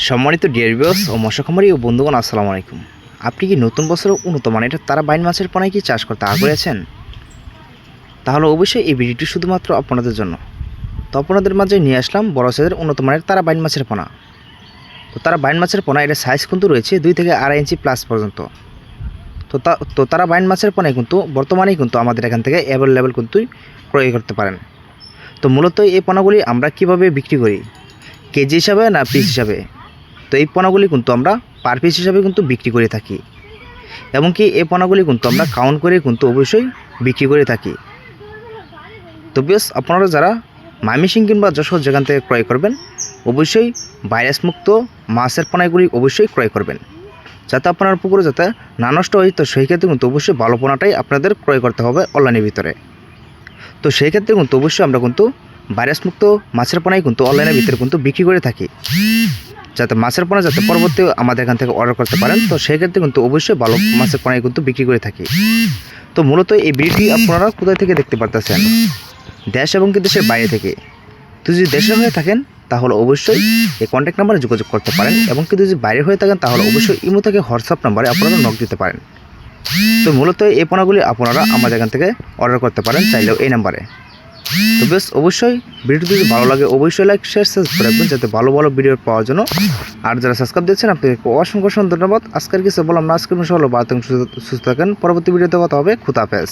সম্মানিত dear viewers ও মৎস্য খামারি ও বন্ধুগণ, আসসালামু আলাইকুম। আপনি কি নতুন বছরে উন্নত মানের তারা বাইন মাছের পোনায় কি চাষ করতে আগ্রহী আছেন? তাহলে অবশ্যই এই ভিডিওটি শুধুমাত্র আপনাদের জন্য। তো আপনাদের মাঝে নিয়ে আসলাম বড় সাইজের উন্নত মানের তারা বাইন মাছের পোনা। তো তারা বাইন মাছের পোনা এটা সাইজ কিন্তু রয়েছে 2 থেকে 2.5 ইঞ্চি প্লাস পর্যন্ত। তো তারা বাইন মাছের পোনায় কিন্তু বর্তমানেই কিন্তু আমাদের এখান থেকে অ্যাভেলেবেল কিন্তু ক্রয় করতে পারেন। তো মূলত এই পোনাগুলি আমরা কিভাবে বিক্রি করি, কেজি হিসাবে না পিস হিসাবে? তো এই পোনাগুলি কিন্তু আমরা পার পিস হিসাবে কিন্তু বিক্রি করে থাকি, এমনকি এই পোনাগুলি কিন্তু আমরা কাউন্ট করে কিন্তু অবশ্যই বিক্রি করে থাকি। তো বেশ, আপনারা যারা ময়মনসিং কিংবা যশোর যেখান থেকে ক্রয় করবেন, অবশ্যই ভাইরাস মুক্ত মাছের পোনাগুলি অবশ্যই ক্রয় করবেন, যাতে আপনার পুকুরে যাতে না নষ্ট হয়। তো সেই ক্ষেত্রে কিন্তু অবশ্যই ভালো পোনাটাই আপনাদের ক্রয় করতে হবে অনলাইনের ভিতরে। তো সেই ক্ষেত্রে কিন্তু অবশ্যই আমরা কিন্তু ভাইরাস মুক্ত মাছের পোনাই কিন্তু অনলাইনের ভিতরে কিন্তু বিক্রি করে থাকি, যাতে মাছের পোনা যাতে পরবর্তী আমাদের এখান থেকে অর্ডার করতে পারেন। তো সেই ক্ষেত্রে কিন্তু অবশ্যই ভালো মাছের পোনাই কিন্তু বিক্রি করে থাকি। তো মূলত এই ভিডিওটি আপনারা কোথায় থেকে দেখতে পারতেছেন? দেশ এবং কি দেশের বাইরে থেকে। তো যদি দেশের হয়ে থাকেন তাহলে অবশ্যই এই কন্ট্যাক্ট নাম্বারে যোগাযোগ করতে পারেন, এবং যদি বাইরে হয়ে থাকেন তাহলে অবশ্যই ইমো থেকে হোয়াটসঅ্যাপ নাম্বারে আপনারা নক দিতে পারেন। তো মূলত এই পোনাগুলি আপনারা আমাদের এখান থেকে অর্ডার করতে পারেন চাইলেও এই নাম্বারে। তো বেশ, অবশ্যই ভিডিওটি যদি ভালো লাগে অবশ্যই লাইক শেয়ার সাবস্ক্রাইব রাখবেন, যাতে ভালো ভালো ভিডিও পাওয়ার জন্য। আর যারা সাবস্ক্রাইব দিচ্ছেন আপনাদেরকে অসংখ্য ধন্যবাদ। আজকের কিছু বললাম না, আজকের বিষয় হলো ভালো থাকেন, সুস্থ থাকেন। পরবর্তী ভিডিওতে কথা হবে। খুদা হাফেজ।